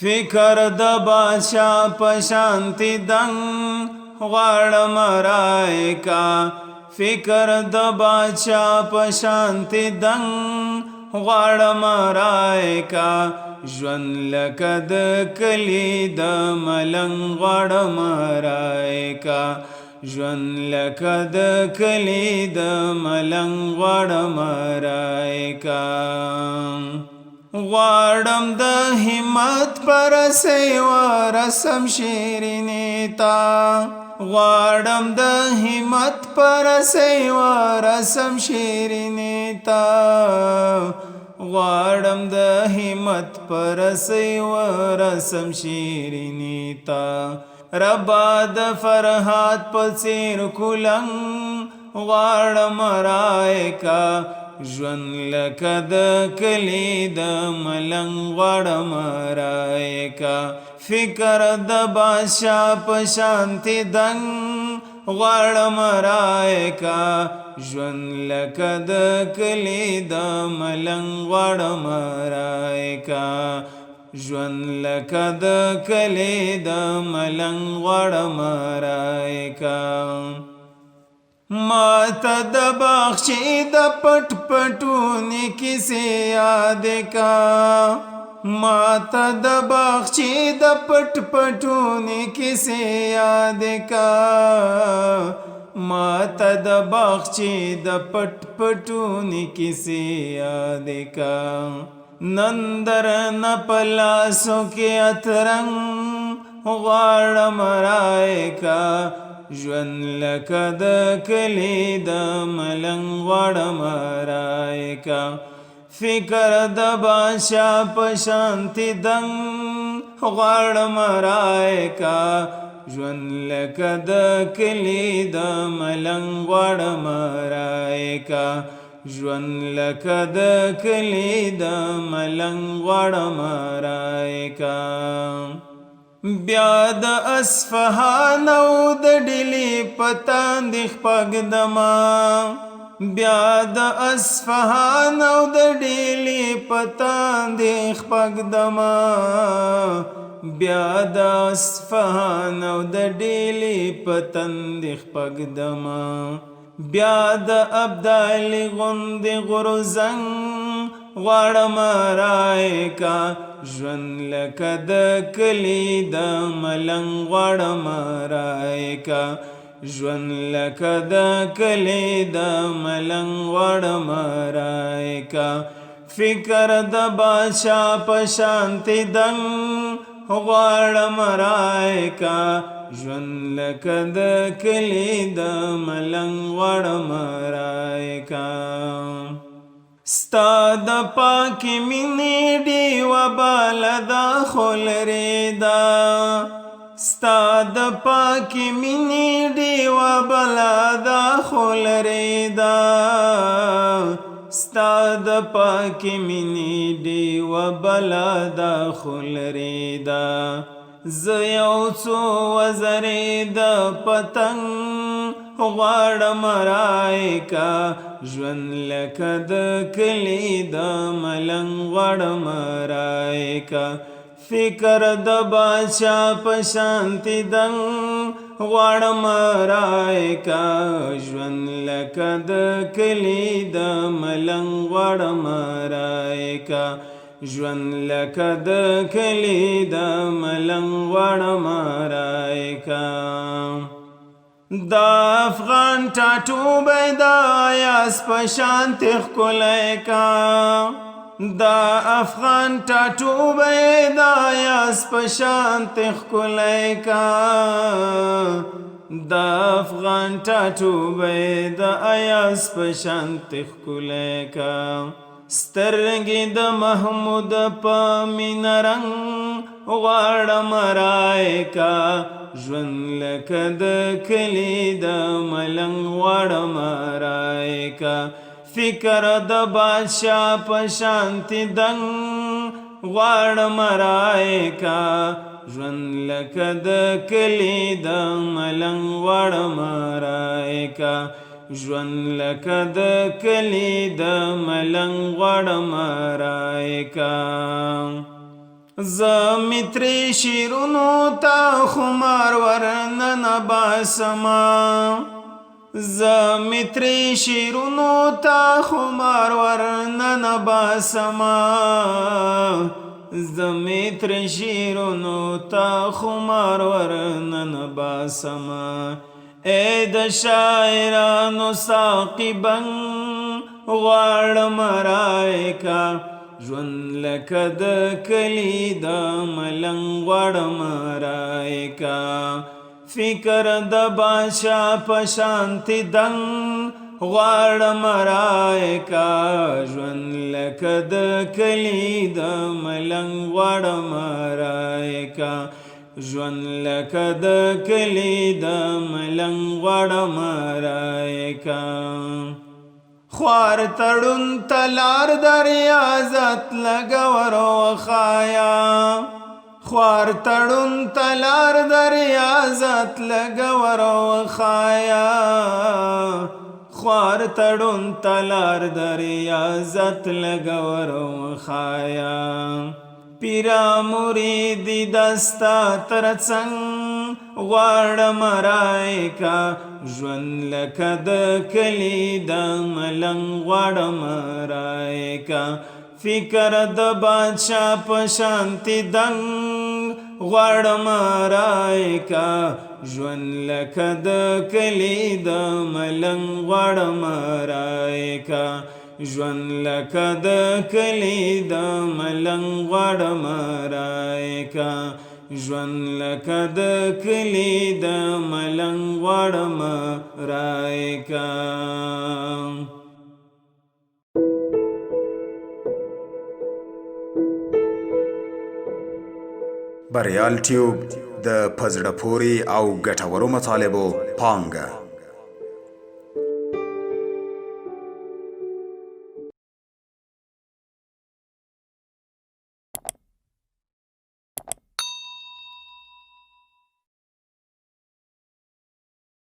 فکر د بادشاہ پشانتی دنگ غواړم رایکا فکر د بادشاہ پشانتی دنگ غواړم رایکا ژوند لکه د کلی د ملنګ غواړم رایکا ژوند لکه د کلی د ملنګ غواړم رایکا غواړم د همت پر ورسم شیرینی تا غواړم د همت پر ورسم شیرینی تا غواړم د همت پر ورسم شیرینی تا ربا د فرحات په څیر کولنګ غواړم رایکا ژوند لکه د کلی د ملنګ غواړم رایکا فکر د بادشاہ په شانتی دنګ غواړم رایکا ژوند لکه د کلی د ملنګ غواړم رایکا ژوند لکه د کلی د ملنګ غواړم رایکا ماته د باغچې د پټ پټونې کیسې یاد کا ماته د باغچې د پټ پټونې کیسې یاد کا ماته د باغچې د پټ پټونې کیسې یاد کا نندر نه پلاسو کې اترنګ غواړم رایکا ژوند لکه د کلی د ملنګ غواړم رایکا فکر د بادشاہ په شانتی دنګ غواړم رایکا ژوند لکه د کلی د ملنګ غواړم رایکا ژوند لکه د کلی د ملنګ غواړم رایکا بیا د اصفهان او د ډیلی پتاند خپګدما بیا د اصفهان او د ډیلی پتاند خپګدما بیا د اصفهان او د ډیلی پتاند خپګدما بیا د ابدال غوند غرزنګ غواړم رایکا ژوند لکه د کلی د ملنګ غواړم رایکا ژوند لکه د کلی د ملنګ غواړم رایکا فکر د بادشاہ په شانتی دنګ غواړم رایکا ژوند لکه د کلی د ملنګ غواړم رایکا ستا د پاکی مینې ډیوه بله دا خو لرې ده ستا د پاکی مینې ډیوه بله دا خو لرې ده ستا د پاکی مینې ډیوه بله دا خو لرې ده زه یو څو وزرې د پتنګ غواړم رایکا ژوند لکه د کلی د ملنګ غواړم رایکا فکر د بادشاہ په شانتی دنګ غواړم رایکا ژوند لکه د کلی د ملنګ غواړم رایکا ژوند لکه د کلی د ملنګ غواړم رایکا دا افغان ټاټوبی دا یاس په شانتې ښکلی کا دا افغان ټاټوبی دا یاس په شانتې ښکلی کا دا افغان ټاټوبی دا یاس په شانتې ښکلی کا سترګې د محمود په مینه رنګ غواړم رایکا ژوند لکه د کلی د ملنګ غواړم رایکا فکر د بادشاہ په شانتی دنګ غواړم رایکا ژوند لکه د کلی د ملنګ غواړم رایکا ژوند لکه د کلی د ملنګ غواړم رایکا زمیتری شیرونو تا خمار ورنن باسما زمیتری شیرونو تا خمار ورنن باسما زمیتری شیرونو تا خمار ورنن باسما اے د شاعرانو ساقی بنگ غواړم رایکا ژوند لکه د کلي د ملنګ غواړم رایکا فکر د بادشاه په شانتي دنګ غواړم رایکا ژوند لکه د کلي د ملنګ غواړم رایکا ژوند لکه د کلي د ملنګ غواړم رایکا خوار تړون تلار د ریاضت لګور وخایا خوار تړون تلار د ریاضت لګور وخایا خوار تړون تلار د ریاضت لګور وخایا پیرا مریدی دستا ترڅنګ غواړم رایکا ژوند لکه د کلي د ملنګ غواړم رایکا فکر د بادشاه په شانتي دنګ غواړم رایکا ژوند لکه د کلي د ملنګ غواړم رایکا ژوند لکه د کلي د ملنګ غواړم رایکا ژوند لکه د کلي د ملنګ غواړم رایکا بریال ټیوب د پزړه پورې او ګټورو مطالبو پانګه